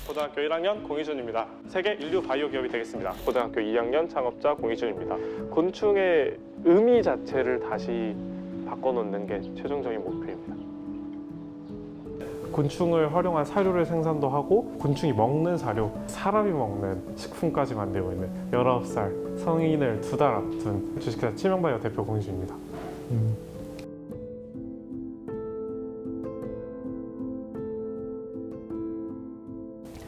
고등학교 1학년 공희준입니다. 세계 인류 바이오 기업이 되겠습니다. 고등학교 2학년 창업자 공희준입니다. 곤충의 의미 자체를 다시 바꿔놓는 게 최종적인 목표입니다. 곤충을 활용한 사료를 생산도 하고 곤충이 먹는 사료, 사람이 먹는 식품까지 만들고 있는 19살 성인을 2달 앞둔 주식회사 치명바이오 대표 공희준입니다.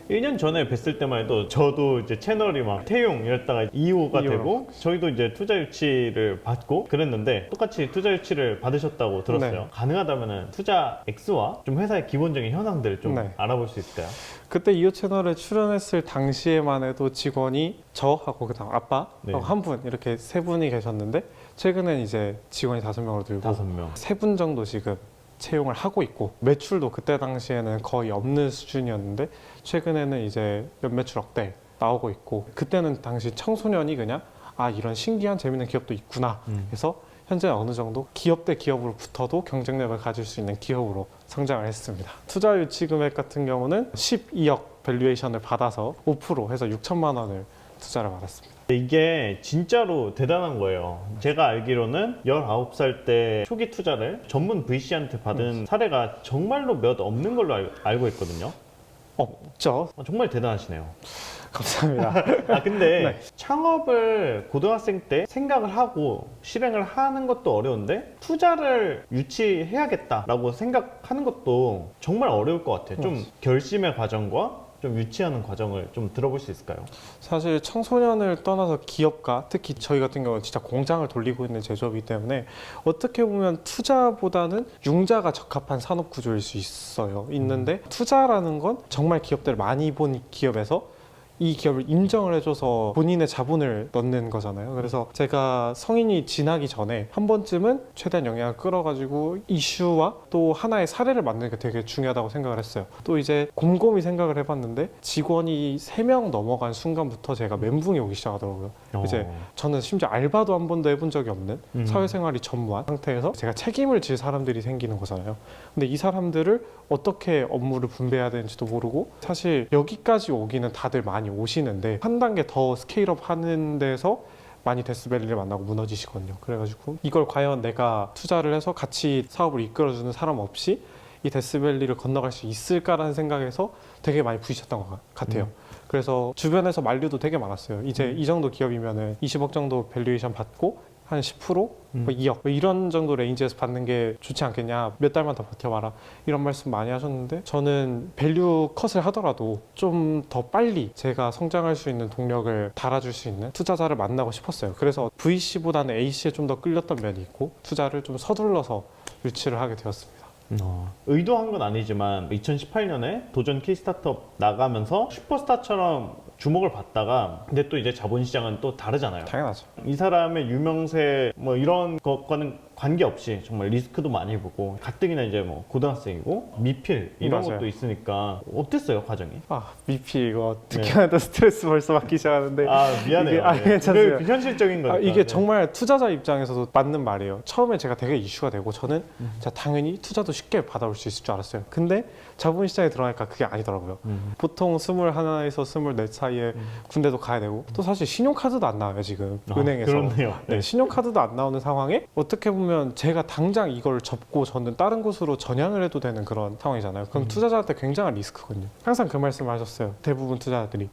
1년 전에 뵀을 때만 해도 저도 이제 채널이 막 태용 이랬다가 2호가 되고 저희도 이제 투자 유치를 받고 그랬는데 똑같이 투자 유치를 받으셨다고 들었어요. 네. 가능하다면 투자 X와 좀 회사의 기본적인 현황들을 좀 네. 알아볼 수 있을까요? 그때 2호 채널에 출연했을 당시에만 해도 직원이 저하고 그다음 아빠 네. 한 분 이렇게 3분이 계셨는데 최근엔 이제 직원이 5명으로 늘고 5명. 3분 정도 지금 채용을 하고 있고 매출도 그때 당시에는 거의 없는 수준이었는데 최근에는 이제 연매출억대 나오고 있고 그때는 당시 청소년이 그냥 아 이런 신기한 재밌는 기업도 있구나 해서 현재 어느 정도 기업 대 기업으로 붙어도 경쟁력을 가질 수 있는 기업으로 성장을 했습니다. 투자 유치 금액 같은 경우는 12억 밸류에이션을 받아서 5% 해서 6천만 원을 투자를 받았습니다. 이게 진짜로 대단한 거예요. 제가 알기로는 19살 때 초기 투자를 전문 VC한테 받은 사례가 정말로 몇 없는 걸로 알고 있거든요. 없죠. 정말 대단하시네요. 감사합니다. 근데 네. 창업을 고등학생 때 생각을 하고 실행을 하는 것도 어려운데 투자를 유치해야겠다라고 생각하는 것도 정말 어려울 것 같아요. 좀 결심의 과정과 좀 유치하는 과정을 좀 들어볼 수 있을까요? 사실 청소년을 떠나서 기업가, 특히 저희 같은 경우는 진짜 공장을 돌리고 있는 제조업이기 때문에 어떻게 보면 투자보다는 융자가 적합한 산업 구조일 수 있는데 투자라는 건 정말 기업들을 많이 본 기업에서 이 기업을 인정을 해줘서 본인의 자본을 넣는 거잖아요. 그래서 제가 성인이 지나기 전에 한 번쯤은 최대한 영향을 끌어가지고 이슈와 또 하나의 사례를 만드는 게 되게 중요하다고 생각을 했어요. 또 이제 곰곰이 생각을 해봤는데 직원이 3명 넘어간 순간부터 제가 멘붕이 오기 시작하더라고요. 이제 저는 심지어 알바도 한 번도 해본 적이 없는 사회생활이 전무한 상태에서 제가 책임을 질 사람들이 생기는 거잖아요. 근데 이 사람들을 어떻게 업무를 분배해야 되는지도 모르고 사실 여기까지 오기는 다들 많이 오시는데 한 단계 더 스케일업 하는 데서 많이 데스밸리를 만나고 무너지시거든요. 그래가지고 이걸 과연 내가 투자를 해서 같이 사업을 이끌어주는 사람 없이 이 데스밸리를 건너갈 수 있을까라는 생각에서 되게 많이 부딪혔던 것 같아요. 그래서 주변에서 만류도 되게 많았어요. 이제 이 정도 기업이면은 20억 정도 밸류에이션 받고 한 10%? 뭐 2억 뭐 이런 정도 레인지에서 받는 게 좋지 않겠냐, 몇 달만 더 버텨봐라 이런 말씀 많이 하셨는데 저는 밸류 컷을 하더라도 좀 더 빨리 제가 성장할 수 있는 동력을 달아줄 수 있는 투자자를 만나고 싶었어요. 그래서 VC보다는 A씨에 좀 더 끌렸던 면이 있고 투자를 좀 서둘러서 유치를 하게 되었습니다. 의도한 건 아니지만 2018년에 도전 K스타트업 나가면서 슈퍼스타처럼 주목을 받다가 근데 또 이제 자본시장은 또 다르잖아요. 당연하죠. 이 사람의 유명세 뭐 이런 것과는 관계없이 정말 리스크도 많이 보고 가뜩이나 이제 뭐 고등학생이고 미필 이런 맞아요. 것도 있으니까 어땠어요 과정이? 미피 이거 듣기만 해도 스트레스 벌써 받기 시작하는데 미안해요. 이게, 괜찮아요. 그 현실적인 거니까. 이게 정말 투자자 입장에서도 맞는 말이에요. 처음에 제가 되게 이슈가 되고 저는 당연히 투자도 쉽게 받아올 수 있을 줄 알았어요. 근데 자본시장에 들어가니까 그게 아니더라고요. 보통 21에서 24 사이에 군대도 가야 되고 또 사실 신용카드도 안 나와요 지금 은행에서. 그렇네요. 네, 신용카드도 안 나오는 상황에 어떻게 보면 제가 당장 이걸 접고 저는 다른 곳으로 전향을 해도 되는 그런 상황이잖아요. 그럼 투자자한테 굉장한 리스크거든요. 항상 그 말씀을 하셨어요. 대부분 투자자들이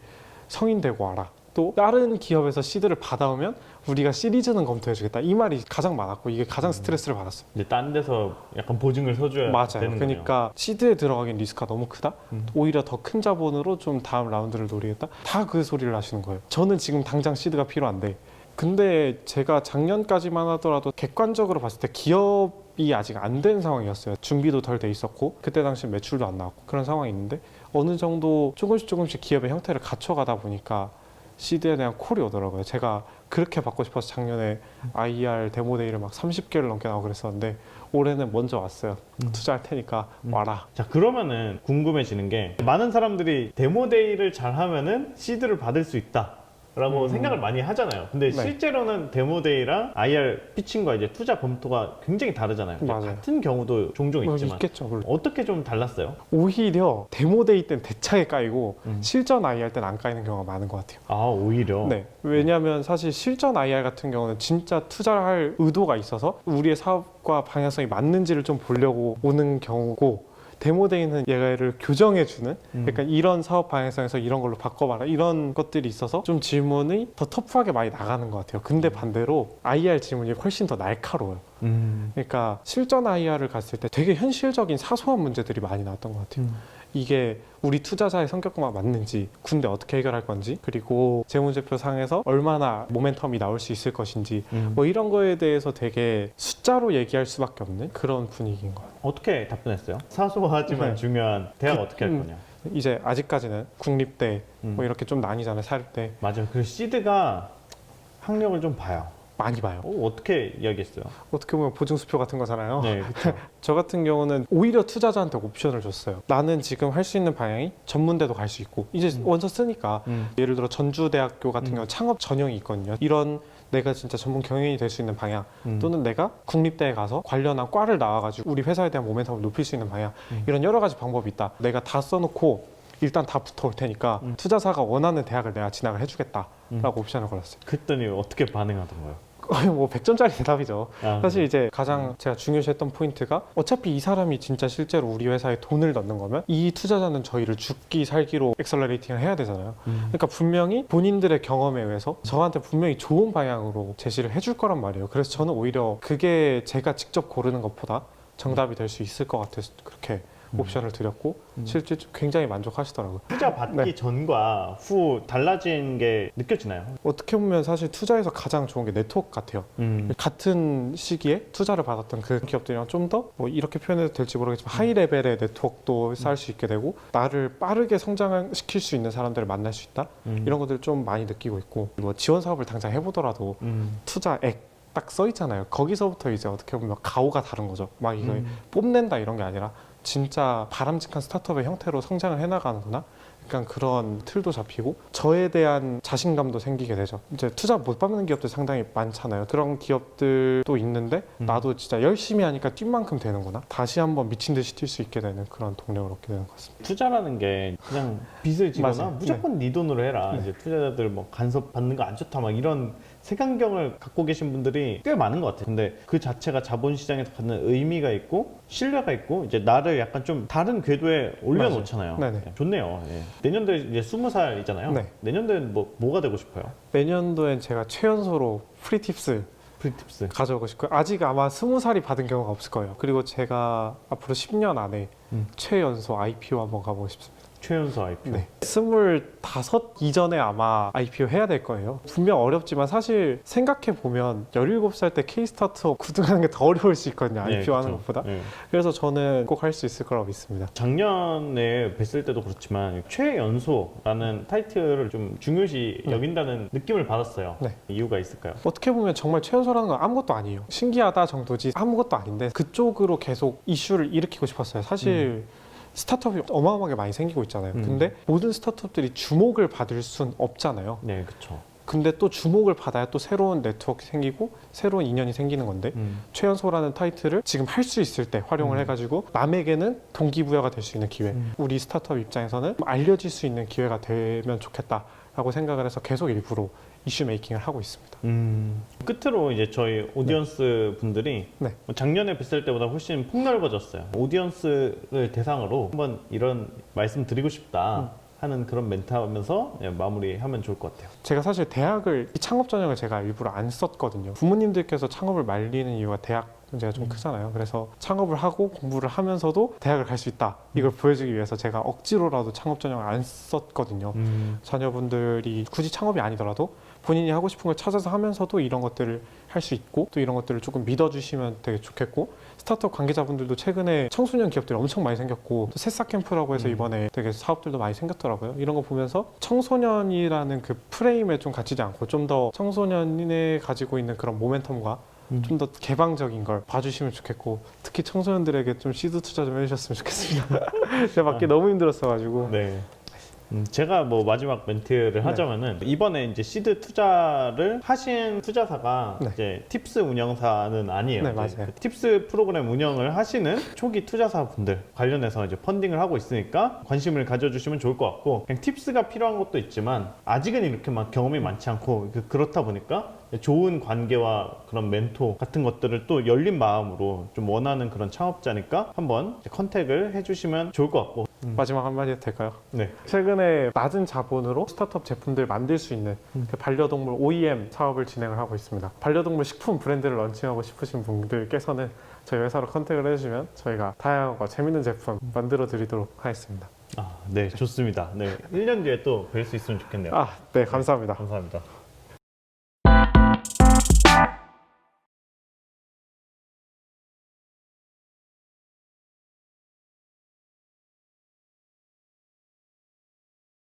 성인 되고 와라. 또 다른 기업에서 시드를 받아오면 우리가 시리즈는 검토해주겠다. 이 말이 가장 많았고 이게 가장 스트레스를 받았어요. 이제 딴 데서 약간 보증을 서줘야 맞아요. 되는 그러니까 거네요. 시드에 들어가긴 리스크가 너무 크다. 오히려 더 큰 자본으로 좀 다음 라운드를 노리겠다. 다 그 소리를 하시는 거예요. 저는 지금 당장 시드가 필요한데 근데 제가 작년까지만 하더라도 객관적으로 봤을 때 기업이 아직 안 된 상황이었어요. 준비도 덜 돼 있었고 그때 당시 매출도 안 나왔고 그런 상황이 있는데 어느 정도 조금씩 기업의 형태를 갖춰가다 보니까 시드에 대한 콜이 오더라고요. 제가 그렇게 받고 싶어서 작년에 IR 데모데이를 막 30개를 넘게 나오고 그랬었는데 올해는 먼저 왔어요. 투자할 테니까 와라. 자 그러면은 궁금해지는 게 많은 사람들이 데모데이를 잘 하면은 시드를 받을 수 있다 라고 생각을 많이 하잖아요. 근데 네. 실제로는 데모데이랑 IR 피칭과 이제 투자 검토가 굉장히 다르잖아요. 맞아요. 같은 경우도 종종 뭐 있지만 있겠죠, 물론. 어떻게 좀 달랐어요? 오히려 데모데이 때는 대차게 까이고 실전 IR 때는 안 까이는 경우가 많은 것 같아요. 아, 오히려. 네, 왜냐하면 사실 실전 IR 같은 경우는 진짜 투자를 할 의도가 있어서 우리의 사업과 방향성이 맞는지를 좀 보려고 오는 경우고, 데모데이는 얘를 교정해주는, 그러니까 이런 사업 방향성에서 이런 걸로 바꿔봐라 이런 것들이 있어서 좀 질문이 더 터프하게 많이 나가는 것 같아요. 근데 반대로 IR 질문이 훨씬 더 날카로워요. 그러니까 실전 IR을 갔을 때 되게 현실적인 사소한 문제들이 많이 나왔던 것 같아요. 이게 우리 투자자의 성격과 맞는지, 군대 어떻게 해결할 건지, 그리고 재무제표 상에서 얼마나 모멘텀이 나올 수 있을 것인지, 뭐 이런 거에 대해서 되게 숫자로 얘기할 수밖에 없는 그런 분위기인 것 같아요. 어떻게 답변했어요? 사소하지만 네. 중요한 대학 어떻게 할 거냐? 이제 아직까지는 국립대 뭐 이렇게 좀 나뉘잖아요. 사립대 맞아요. 그 시드가 학력을 좀 봐요. 많이 봐요. 어떻게 이야기했어요? 어떻게 보면 보증수표 같은 거잖아요. 네, 그렇죠. 저 같은 경우는 오히려 투자자한테 옵션을 줬어요. 나는 지금 할 수 있는 방향이 전문대도 갈 수 있고, 이제 원서 쓰니까 예를 들어 전주대학교 같은 경우 창업 전형이 있거든요. 이런 내가 진짜 전문 경영인이 될 수 있는 방향, 또는 내가 국립대에 가서 관련한 과를 나와가지고 우리 회사에 대한 모멘텀을 높일 수 있는 방향, 이런 여러 가지 방법이 있다. 내가 다 써놓고 일단 다 붙어올 테니까 투자사가 원하는 대학을 내가 진학을 해주겠다라고 옵션을 걸었어요. 그랬더니 어떻게 반응하던가요? 거의 뭐 100점짜리 대답이죠. 아, 사실 이제 가장 제가 중요시했던 포인트가, 어차피 이 사람이 진짜 실제로 우리 회사에 돈을 넣는 거면 이 투자자는 저희를 죽기 살기로 엑셀러레이팅을 해야 되잖아요. 그러니까 분명히 본인들의 경험에 의해서 저한테 분명히 좋은 방향으로 제시를 해줄 거란 말이에요. 그래서 저는 오히려 그게 제가 직접 고르는 것보다 정답이 될 수 있을 것 같아서 그렇게 옵션을 드렸고, 실제 굉장히 만족하시더라고요. 투자 받기 네. 전과 후 달라진 게 느껴지나요? 어떻게 보면 사실 투자에서 가장 좋은 게 네트워크 같아요. 같은 시기에 투자를 받았던 그 기업들이랑 좀 더 뭐 이렇게 표현해도 될지 모르겠지만 하이 레벨의 네트워크도 쌓을 수 있게 되고, 나를 빠르게 성장시킬 수 있는 사람들을 만날 수 있다, 이런 것들을 좀 많이 느끼고 있고, 뭐 지원 사업을 당장 해보더라도 투자액 딱 써 있잖아요. 거기서부터 이제 어떻게 보면 가오가 다른 거죠. 막 이거 뽐낸다 이런 게 아니라 진짜 바람직한 스타트업의 형태로 성장을 해나가는구나, 그러니까 그런 틀도 잡히고 저에 대한 자신감도 생기게 되죠. 이제 투자 못 받는 기업들 상당히 많잖아요. 그런 기업들도 있는데 나도 진짜 열심히 하니까 뛸 만큼 되는구나, 다시 한번 미친 듯이 뛸 수 있게 되는 그런 동력을 얻게 되는 것 같습니다. 투자라는 게 그냥 빚을 지거나 맞아요. 무조건 네 돈으로 해라. 이제 투자자들 뭐 간섭 받는 거 안 좋다 막 이런 색안경을 갖고 계신 분들이 꽤 많은 것 같아요. 근데 그 자체가 자본시장에서 갖는 의미가 있고 신뢰가 있고 이제 나를 약간 좀 다른 궤도에 올려놓잖아요. 네네. 네, 좋네요. 예. 내년도에 이제 20살이잖아요. 네. 내년도에는 뭐가 되고 싶어요? 내년도엔 제가 최연소로 프리팁스 프리팁스. 가져오고 싶고요. 아직 아마 20살이 받은 경우가 없을 거예요. 그리고 제가 앞으로 10년 안에 최연소 IPO 한번 가보고 싶습니다. 최연소 IPO. 네. 25 이전에 아마 IPO 해야 될 거예요. 분명 어렵지만 사실 생각해보면 17살 때 K-스타트업 구등하는 게 더 어려울 수 있거든요. IPO 하는 그쵸. 것보다. 네. 그래서 저는 꼭 할 수 있을 거라고 믿습니다. 작년에 뵀을 때도 그렇지만 최연소라는 타이틀을 좀 중요시 여긴다는 느낌을 받았어요. 네. 이유가 있을까요? 어떻게 보면 정말 최연소라는 건 아무것도 아니에요. 신기하다 정도지 아무것도 아닌데 그쪽으로 계속 이슈를 일으키고 싶었어요. 사실 스타트업이 어마어마하게 많이 생기고 있잖아요. 근데 모든 스타트업들이 주목을 받을 순 없잖아요. 네, 그렇죠. 근데 또 주목을 받아야 또 새로운 네트워크 생기고 새로운 인연이 생기는 건데, 최연소라는 타이틀을 지금 할 수 있을 때 활용을 해가지고 남에게는 동기부여가 될 수 있는 기회, 우리 스타트업 입장에서는 알려질 수 있는 기회가 되면 좋겠다라고 생각을 해서 계속 일부러 이슈 메이킹을 하고 있습니다. 끝으로 이제 저희 오디언스 분들이 네. 작년에 뵀을 때보다 훨씬 폭넓어졌어요. 오디언스를 대상으로 한번 이런 말씀 드리고 싶다 하는 그런 멘트 하면서 마무리하면 좋을 것 같아요. 제가 사실 대학을, 창업 전형을 제가 일부러 안 썼거든요. 부모님들께서 창업을 말리는 이유가 대학 문제가 좀 크잖아요. 그래서 창업을 하고 공부를 하면서도 대학을 갈 수 있다, 이걸 보여주기 위해서 제가 억지로라도 창업 전형을 안 썼거든요. 자녀분들이 굳이 창업이 아니더라도 본인이 하고 싶은 걸 찾아서 하면서도 이런 것들을 할 수 있고, 또 이런 것들을 조금 믿어주시면 되게 좋겠고, 스타트업 관계자분들도 최근에 청소년 기업들이 엄청 많이 생겼고, 또 새싹 캠프라고 해서 이번에 되게 사업들도 많이 생겼더라고요. 이런 거 보면서 청소년이라는 그 프레임에 좀 갇히지 않고 좀 더 청소년이 가지고 있는 그런 모멘텀과 좀 더 개방적인 걸 봐주시면 좋겠고, 특히 청소년들에게 좀 시드 투자 좀 해주셨으면 좋겠습니다. 제가 받기 너무 힘들었어가지고. 네. 제가 뭐 마지막 멘트를 하자면은 이번에 이제 시드 투자를 하신 투자사가 네. 이제 팁스 운영사는 아니에요. 네, 이제 맞아요. 그 팁스 프로그램 운영을 하시는 초기 투자사분들 관련해서 이제 펀딩을 하고 있으니까 관심을 가져주시면 좋을 것 같고, 그냥 팁스가 필요한 것도 있지만 아직은 이렇게 막 경험이 많지 않고 그렇다 보니까 좋은 관계와 그런 멘토 같은 것들을 또 열린 마음으로 좀 원하는 그런 창업자니까 한번 이제 컨택을 해주시면 좋을 것 같고. 마지막 한마디 해도 될까요? 네. 최근에 낮은 자본으로 스타트업 제품들 만들 수 있는 그 반려동물 OEM 사업을 진행을 하고 있습니다. 반려동물 식품 브랜드를 런칭하고 싶으신 분들께서는 저희 회사로 컨택을 해주시면 저희가 다양하고 재밌는 제품 만들어 드리도록 하겠습니다. 네, 좋습니다. 네, 1년 뒤에 또 뵐 수 있으면 좋겠네요. 네, 감사합니다. 감사합니다.